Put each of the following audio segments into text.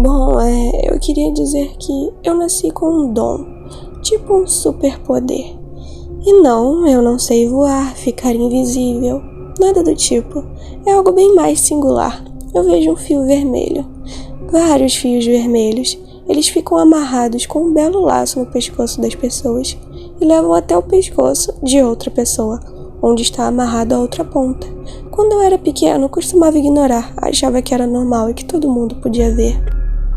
Bom, eu queria dizer que eu nasci com um dom, tipo um superpoder. E não, eu não sei voar, ficar invisível, nada do tipo. É algo bem mais singular. Eu vejo um fio vermelho, vários fios vermelhos. Eles ficam amarrados com um belo laço no pescoço das pessoas e levam até o pescoço de outra pessoa, onde está amarrado a outra ponta. Quando eu era pequeno, costumava ignorar, achava que era normal e que todo mundo podia ver.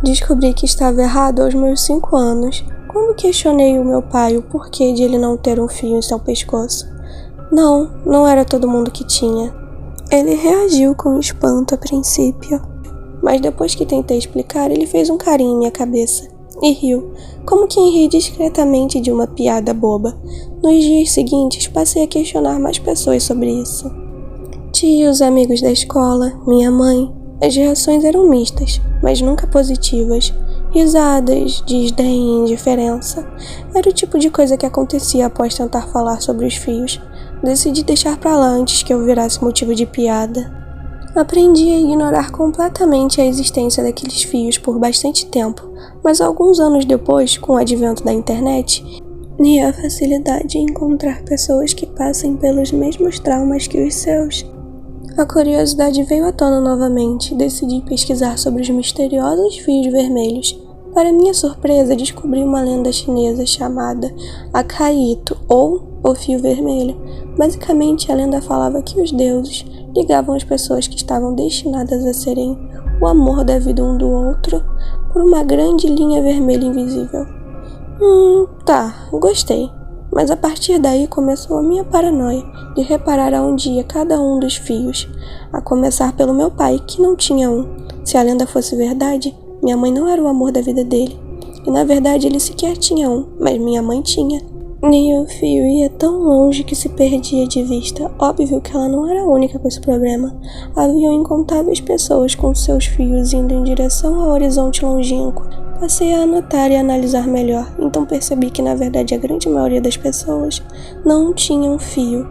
Descobri que estava errado aos meus 5 anos, quando questionei o meu pai o porquê de ele não ter um fio em seu pescoço. Não era todo mundo que tinha. Ele reagiu com espanto a princípio, mas depois que tentei explicar, ele fez um carinho em minha cabeça e riu, como quem ri discretamente de uma piada boba. Nos dias seguintes, passei a questionar mais pessoas sobre isso. Tios, amigos da escola, minha mãe. As reações eram mistas, mas nunca positivas. Risadas, desdém, indiferença. Era o tipo de coisa que acontecia após tentar falar sobre os fios. Decidi deixar pra lá antes que eu virasse motivo de piada. Aprendi a ignorar completamente a existência daqueles fios por bastante tempo, mas alguns anos depois, com o advento da internet, e a facilidade em encontrar pessoas que passem pelos mesmos traumas que os seus, a curiosidade veio à tona novamente e decidi pesquisar sobre os misteriosos fios vermelhos. Para minha surpresa, descobri uma lenda chinesa chamada Akaito, ou o fio vermelho. Basicamente, a lenda falava que os deuses ligavam as pessoas que estavam destinadas a serem o amor da vida um do outro por uma grande linha vermelha invisível. Gostei. Mas a partir daí começou a minha paranoia de reparar aonde ia cada um dos fios, a começar pelo meu pai, que não tinha um. Se a lenda fosse verdade, minha mãe não era o amor da vida dele. E na verdade ele sequer tinha um, mas minha mãe tinha. E o fio ia tão longe que se perdia de vista. Óbvio que ela não era a única com esse problema. Haviam incontáveis pessoas com seus fios indo em direção ao horizonte longínquo. Passei a anotar e analisar melhor, então percebi que na verdade a grande maioria das pessoas não tinha um fio.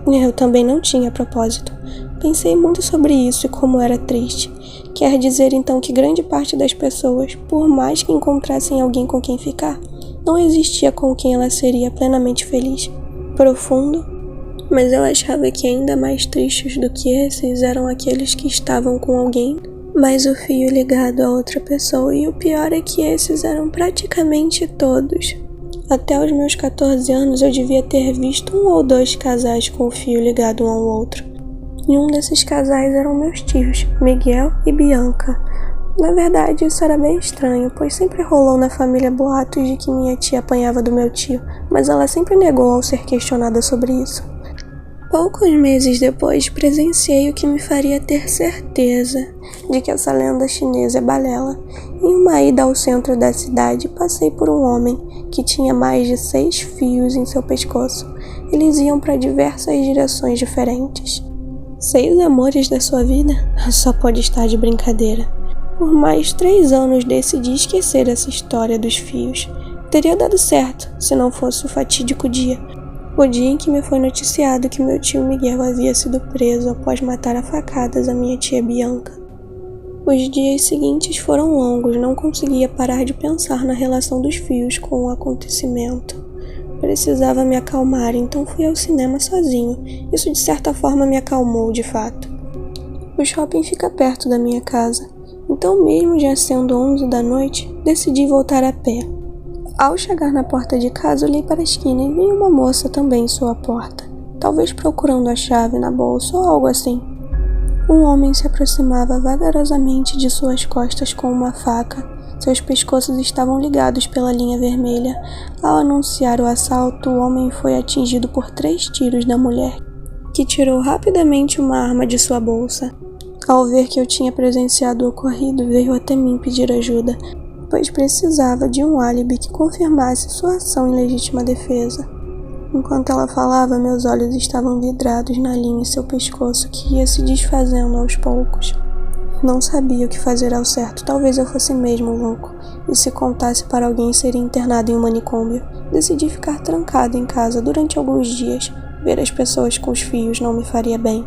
Eu também não tinha a propósito. Pensei muito sobre isso e como era triste. Quer dizer então que grande parte das pessoas, por mais que encontrassem alguém com quem ficar, não existia com quem ela seria plenamente feliz. Profundo, mas eu achava que ainda mais tristes do que esses eram aqueles que estavam com alguém, mas o fio ligado a outra pessoa, e o pior é que esses eram praticamente todos. Até os meus 14 anos eu devia ter visto 1 ou 2 casais com o fio ligado um ao outro. E um desses casais eram meus tios, Miguel e Bianca. Na verdade, isso era bem estranho, pois sempre rolou na família boatos de que minha tia apanhava do meu tio, mas ela sempre negou ao ser questionada sobre isso. Poucos meses depois, presenciei o que me faria ter certeza de que essa lenda chinesa é balela. Em uma ida ao centro da cidade, passei por um homem que tinha mais de 6 fios em seu pescoço. Eles iam para diversas direções diferentes. 6 amores da sua vida? Só pode estar de brincadeira. Por mais 3 anos decidi esquecer essa história dos fios. Teria dado certo, se não fosse o fatídico dia. O dia em que me foi noticiado que meu tio Miguel havia sido preso após matar a facadas a minha tia Bianca. Os dias seguintes foram longos, não conseguia parar de pensar na relação dos fios com o acontecimento. Precisava me acalmar, então fui ao cinema sozinho. Isso de certa forma me acalmou de fato. O shopping fica perto da minha casa, então mesmo já sendo 11 da noite, decidi voltar a pé. Ao chegar na porta de casa, olhei para a esquina e vi uma moça também em sua porta, talvez procurando a chave na bolsa ou algo assim. Um homem se aproximava vagarosamente de suas costas com uma faca. Seus pescoços estavam ligados pela linha vermelha. Ao anunciar o assalto, o homem foi atingido por 3 tiros da mulher, que tirou rapidamente uma arma de sua bolsa. Ao ver que eu tinha presenciado o ocorrido, veio até mim pedir ajuda, pois precisava de um álibi que confirmasse sua ação em legítima defesa. Enquanto ela falava, meus olhos estavam vidrados na linha em seu pescoço, que ia se desfazendo aos poucos. Não sabia o que fazer ao certo, talvez eu fosse mesmo louco, e se contasse para alguém seria internado em um manicômio. Decidi ficar trancado em casa durante alguns dias. Ver as pessoas com os fios não me faria bem.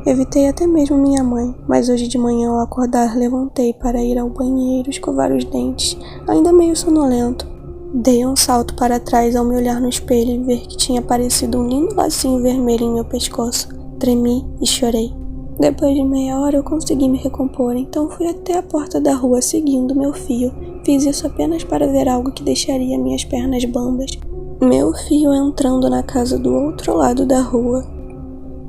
Evitei até mesmo minha mãe, mas hoje de manhã ao acordar levantei para ir ao banheiro escovar os dentes, ainda meio sonolento. Dei um salto para trás ao me olhar no espelho e ver que tinha aparecido um lindo lacinho vermelho em meu pescoço. Tremi e chorei. Depois de meia hora eu consegui me recompor, então fui até a porta da rua seguindo meu fio. Fiz isso apenas para ver algo que deixaria minhas pernas bambas. Meu fio entrando na casa do outro lado da rua.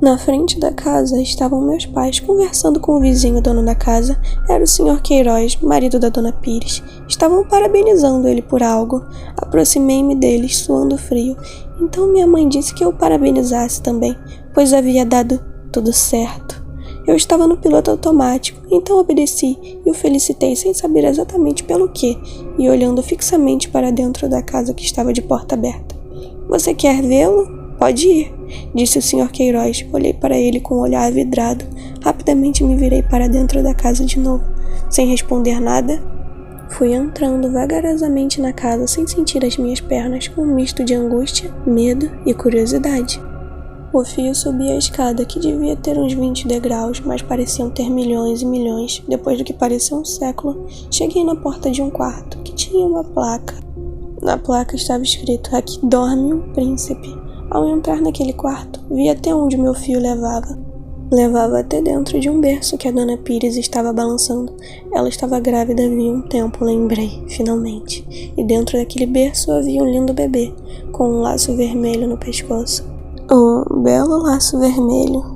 Na frente da casa estavam meus pais conversando com o vizinho dono da casa. Era o Sr. Queiroz, marido da Dona Pires. Estavam parabenizando ele por algo. Aproximei-me deles, suando frio. Então minha mãe disse que eu parabenizasse também, pois havia dado tudo certo. Eu estava no piloto automático, então obedeci e o felicitei sem saber exatamente pelo quê, e olhando fixamente para dentro da casa que estava de porta aberta. "Você quer vê-lo? Pode ir", disse o Sr. Queiroz. Olhei para ele com o olhar vidrado. Rapidamente me virei para dentro da casa de novo. Sem responder nada, fui entrando vagarosamente na casa sem sentir as minhas pernas, com um misto de angústia, medo e curiosidade. O fio subia a escada, que devia ter uns 20 degraus, mas pareciam ter milhões e milhões. Depois do que parecia um século, cheguei na porta de um quarto, que tinha uma placa. Na placa estava escrito: "Aqui dorme um príncipe". Ao entrar naquele quarto, vi até onde meu fio levava. Levava até dentro de um berço que a Dona Pires estava balançando. Ela estava grávida havia um tempo, lembrei, finalmente. E dentro daquele berço havia um lindo bebê, com um laço vermelho no pescoço. Um belo laço vermelho.